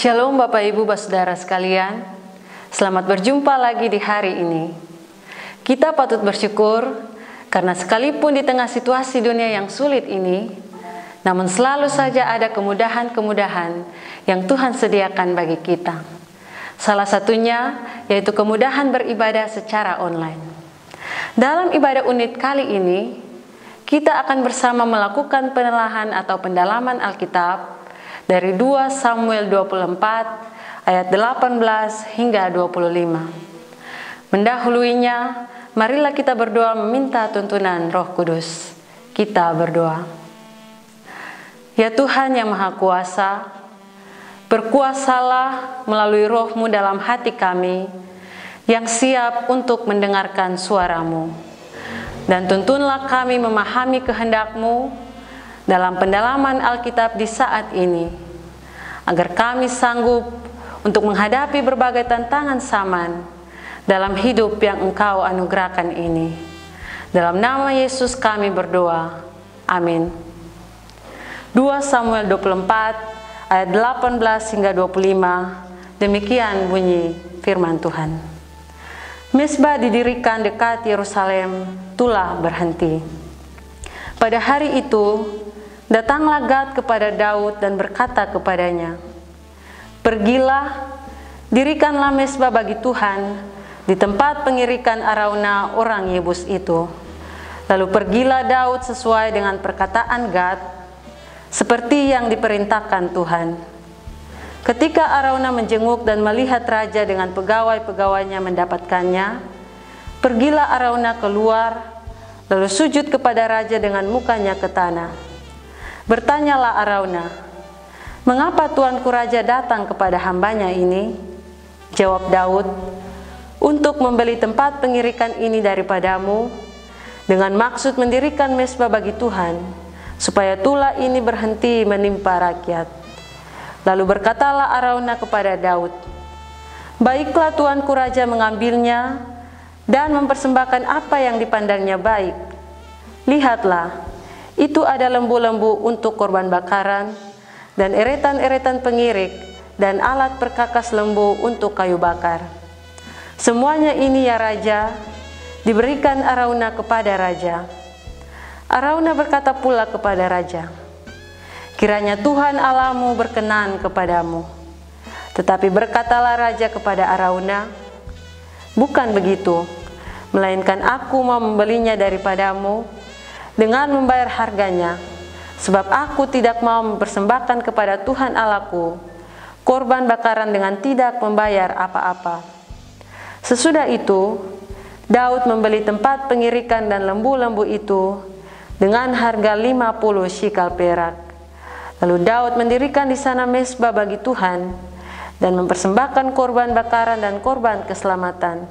Shalom Bapak Ibu Saudara sekalian, selamat berjumpa lagi di hari ini. Kita patut bersyukur karena sekalipun di tengah situasi dunia yang sulit ini, namun selalu saja ada kemudahan-kemudahan yang Tuhan sediakan bagi kita. Salah satunya yaitu kemudahan beribadah secara online. Dalam ibadah unit kali ini, kita akan bersama melakukan penelahan atau pendalaman Alkitab dari 2 Samuel 24 ayat 18 hingga 25. Mendahuluinya, marilah kita berdoa meminta tuntunan Roh Kudus. Kita berdoa. Ya Tuhan yang Maha Kuasa, berkuasalah melalui Roh-Mu dalam hati kami yang siap untuk mendengarkan suara-Mu. Dan tuntunlah kami memahami kehendak-Mu dalam pendalaman Alkitab di saat ini, agar kami sanggup untuk menghadapi berbagai tantangan zaman dalam hidup yang Engkau anugerahkan ini. Dalam nama Yesus kami berdoa. Amin. 2 Samuel 24 ayat 18 hingga 25, demikian bunyi firman Tuhan. Mezbah didirikan dekat Yerusalem, tulah berhenti. Pada hari itu, datanglah Gad kepada Daud dan berkata kepadanya, "Pergilah, dirikanlah mezbah bagi Tuhan di tempat pengirikan Arauna orang Yebus itu." Lalu pergilah Daud sesuai dengan perkataan Gad, seperti yang diperintahkan Tuhan. Ketika Arauna menjenguk dan melihat raja dengan pegawai-pegawainya mendapatkannya, pergilah Arauna keluar, lalu sujud kepada raja dengan mukanya ke tanah. Bertanyalah Arauna, "Mengapa tuanku raja datang kepada hambanya ini?" Jawab Daud, "Untuk membeli tempat pengirikan ini daripadamu, dengan maksud mendirikan mezbah bagi Tuhan, supaya tulah ini berhenti menimpa rakyat." Lalu berkatalah Arauna kepada Daud, "Baiklah tuanku raja mengambilnya dan mempersembahkan apa yang dipandangnya baik. Lihatlah, itu ada lembu-lembu untuk korban bakaran, dan eretan-eretan pengirik, dan alat perkakas lembu untuk kayu bakar. Semuanya ini ya raja, diberikan Arauna kepada raja." Arauna berkata pula kepada raja, "Kiranya Tuhan Allahmu berkenan kepadamu." Tetapi berkatalah raja kepada Arauna, "Bukan begitu, melainkan aku mau membelinya daripadamu dengan membayar harganya, sebab aku tidak mau mempersembahkan kepada Tuhan Allahku korban bakaran dengan tidak membayar apa-apa." Sesudah itu, Daud membeli tempat pengirikan dan lembu-lembu itu dengan harga 50 shikal perak. Lalu Daud mendirikan di sana mezbah bagi Tuhan dan mempersembahkan korban bakaran dan korban keselamatan.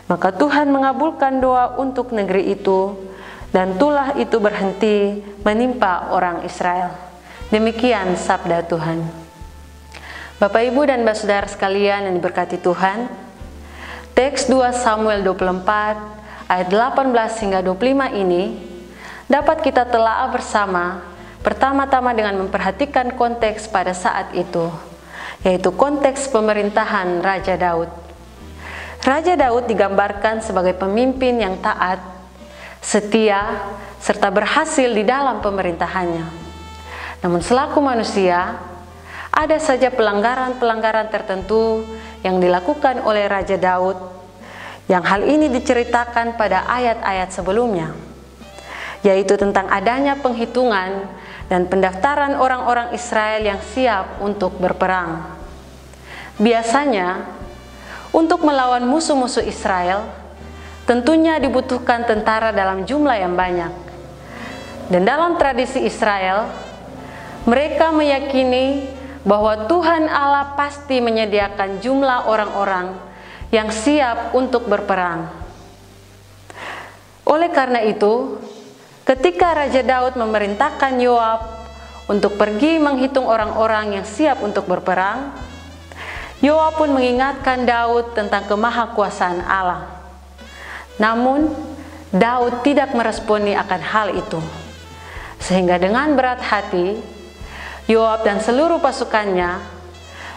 Maka Tuhan mengabulkan doa untuk negeri itu, dan tulah itu berhenti menimpa orang Israel. Demikian sabda Tuhan. Bapak, Ibu, dan saudara sekalian yang diberkati Tuhan, teks 2 Samuel 24 ayat 18 hingga 25 ini dapat kita telaah bersama, pertama-tama dengan memperhatikan konteks pada saat itu, yaitu konteks pemerintahan Raja Daud. Raja Daud digambarkan sebagai pemimpin yang taat, setia, serta berhasil di dalam pemerintahannya. Namun selaku manusia, ada saja pelanggaran-pelanggaran tertentu yang dilakukan oleh Raja Daud, yang hal ini diceritakan pada ayat-ayat sebelumnya, yaitu tentang adanya penghitungan dan pendaftaran orang-orang Israel yang siap untuk berperang. Biasanya, untuk melawan musuh-musuh Israel, tentunya dibutuhkan tentara dalam jumlah yang banyak. Dan dalam tradisi Israel, mereka meyakini bahwa Tuhan Allah pasti menyediakan jumlah orang-orang yang siap untuk berperang. Oleh karena itu, ketika Raja Daud memerintahkan Yoab untuk pergi menghitung orang-orang yang siap untuk berperang, Yoab pun mengingatkan Daud tentang kemahakuasaan Allah. Namun, Daud tidak meresponi akan hal itu. Sehingga dengan berat hati, Yoab dan seluruh pasukannya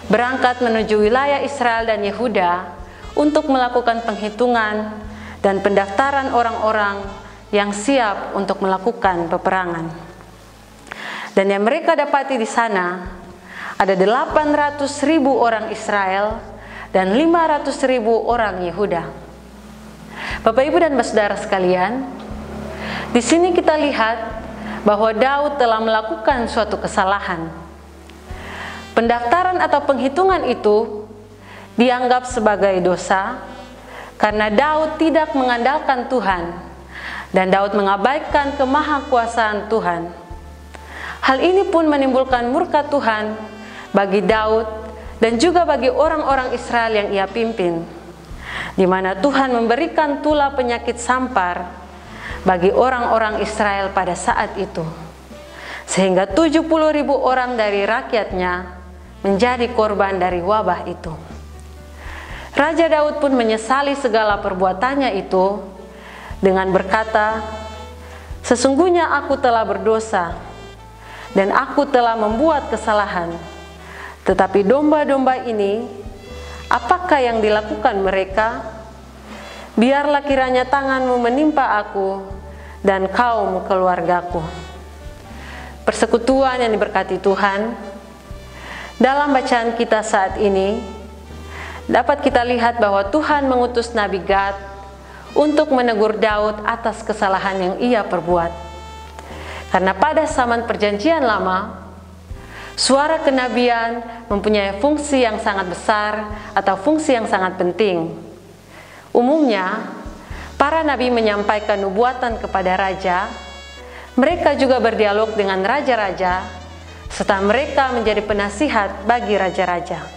berangkat menuju wilayah Israel dan Yehuda untuk melakukan penghitungan dan pendaftaran orang-orang yang siap untuk melakukan peperangan. Dan yang mereka dapati di sana ada 800.000 orang Israel dan 500.000 orang Yehuda. Bapak, Ibu, dan saudara sekalian, di sini kita lihat bahwa Daud telah melakukan suatu kesalahan. Pendaftaran atau penghitungan itu dianggap sebagai dosa karena Daud tidak mengandalkan Tuhan dan Daud mengabaikan kemahakuasaan Tuhan. Hal ini pun menimbulkan murka Tuhan bagi Daud dan juga bagi orang-orang Israel yang ia pimpin, di mana Tuhan memberikan tula penyakit sampar bagi orang-orang Israel pada saat itu, sehingga 70.000 orang dari rakyatnya menjadi korban dari wabah itu. Raja Daud pun menyesali segala perbuatannya itu dengan berkata, "Sesungguhnya aku telah berdosa dan aku telah membuat kesalahan. Tetapi domba-domba ini, apakah yang dilakukan mereka? Biarlah kiranya tanganmu menimpa aku dan kaum keluargaku." Persekutuan yang diberkati Tuhan, dalam bacaan kita saat ini dapat kita lihat bahwa Tuhan mengutus Nabi Gad untuk menegur Daud atas kesalahan yang ia perbuat. Karena pada zaman Perjanjian Lama, suara kenabian mempunyai fungsi yang sangat besar atau fungsi yang sangat penting. Umumnya, para nabi menyampaikan nubuatan kepada raja, mereka juga berdialog dengan raja-raja, serta mereka menjadi penasihat bagi raja-raja.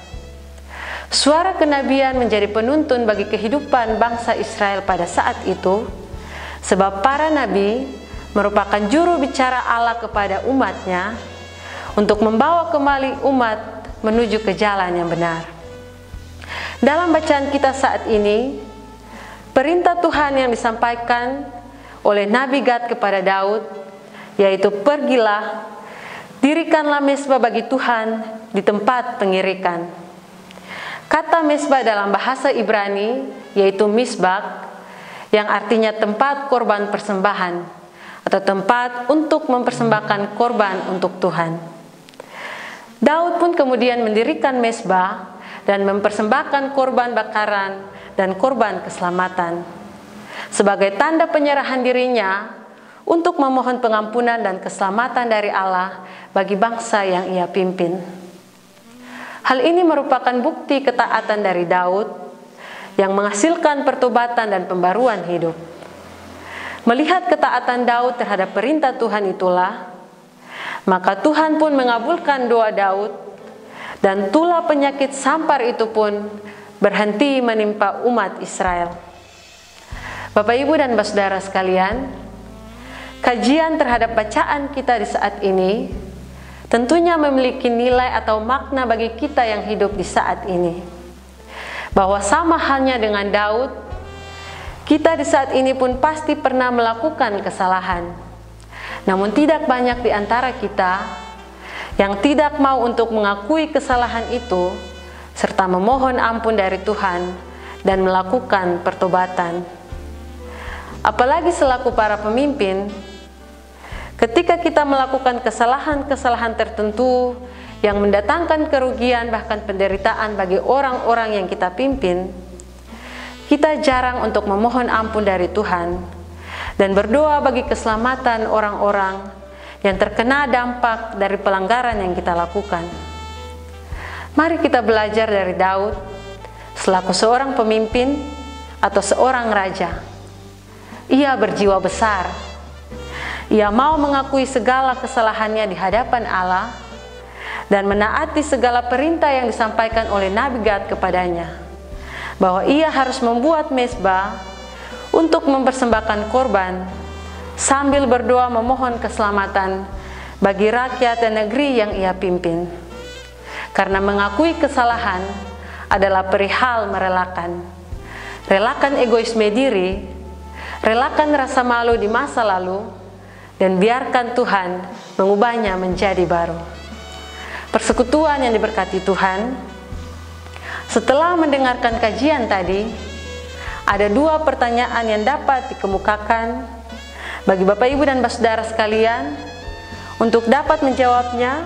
Suara kenabian menjadi penuntun bagi kehidupan bangsa Israel pada saat itu, sebab para nabi merupakan juru bicara Allah kepada umatnya untuk membawa kembali umat menuju ke jalan yang benar. Dalam bacaan kita saat ini, perintah Tuhan yang disampaikan oleh Nabi Gad kepada Daud, yaitu "Pergilah, dirikanlah mezbah bagi Tuhan di tempat pengirikan." Kata mezbah dalam bahasa Ibrani yaitu misbak, yang artinya tempat korban persembahan atau tempat untuk mempersembahkan korban untuk Tuhan. Daud pun kemudian mendirikan mezbah dan mempersembahkan korban bakaran dan korban keselamatan sebagai tanda penyerahan dirinya untuk memohon pengampunan dan keselamatan dari Allah bagi bangsa yang ia pimpin. Hal ini merupakan bukti ketaatan dari Daud yang menghasilkan pertobatan dan pembaruan hidup. Melihat ketaatan Daud terhadap perintah Tuhan itulah, maka Tuhan pun mengabulkan doa Daud dan tula penyakit sampar itu pun berhenti menimpa umat Israel. Bapak, Ibu, dan saudara sekalian, kajian terhadap bacaan kita di saat ini tentunya memiliki nilai atau makna bagi kita yang hidup di saat ini. Bahwa sama halnya dengan Daud, kita di saat ini pun pasti pernah melakukan kesalahan. Namun tidak banyak di antara kita yang tidak mau untuk mengakui kesalahan itu, serta memohon ampun dari Tuhan dan melakukan pertobatan. Apalagi selaku para pemimpin, ketika kita melakukan kesalahan-kesalahan tertentu yang mendatangkan kerugian bahkan penderitaan bagi orang-orang yang kita pimpin, kita jarang untuk memohon ampun dari Tuhan dan berdoa bagi keselamatan orang-orang yang terkena dampak dari pelanggaran yang kita lakukan. Mari kita belajar dari Daud selaku seorang pemimpin atau seorang raja. Ia berjiwa besar. Ia mau mengakui segala kesalahannya di hadapan Allah dan menaati segala perintah yang disampaikan oleh Nabi Gad kepadanya, bahwa ia harus membuat mezbah untuk mempersembahkan korban sambil berdoa memohon keselamatan bagi rakyat dan negeri yang ia pimpin. Karena mengakui kesalahan adalah perihal merelakan. Relakan egoisme diri, relakan rasa malu di masa lalu, dan biarkan Tuhan mengubahnya menjadi baru. Persekutuan yang diberkati Tuhan, Setelah mendengarkan kajian tadi, ada 2 pertanyaan yang dapat dikemukakan bagi Bapak Ibu dan Saudara sekalian untuk dapat menjawabnya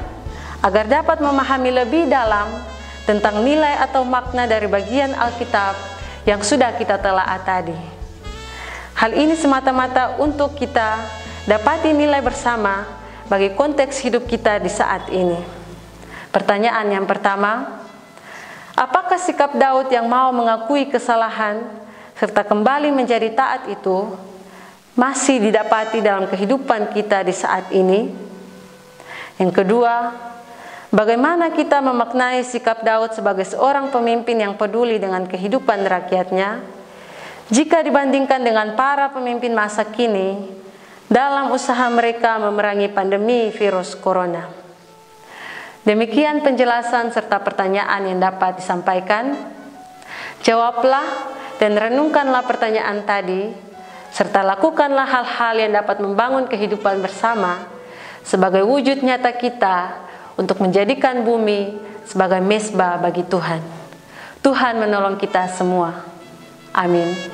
agar dapat memahami lebih dalam tentang nilai atau makna dari bagian Alkitab yang sudah kita telaah tadi. Hal ini semata-mata untuk kita dapati nilai bersama bagi konteks hidup kita di saat ini. Pertanyaan yang pertama, apakah sikap Daud yang mau mengakui kesalahan serta kembali menjadi taat itu masih didapati dalam kehidupan kita di saat ini? Yang kedua, bagaimana kita memaknai sikap Daud sebagai seorang pemimpin yang peduli dengan kehidupan rakyatnya jika dibandingkan dengan para pemimpin masa kini dalam usaha mereka memerangi pandemi virus corona? Demikian penjelasan serta pertanyaan yang dapat disampaikan. Jawablah dan renungkanlah pertanyaan tadi, serta lakukanlah hal-hal yang dapat membangun kehidupan bersama sebagai wujud nyata kita untuk menjadikan bumi sebagai mezbah bagi Tuhan. Tuhan menolong kita semua. Amin.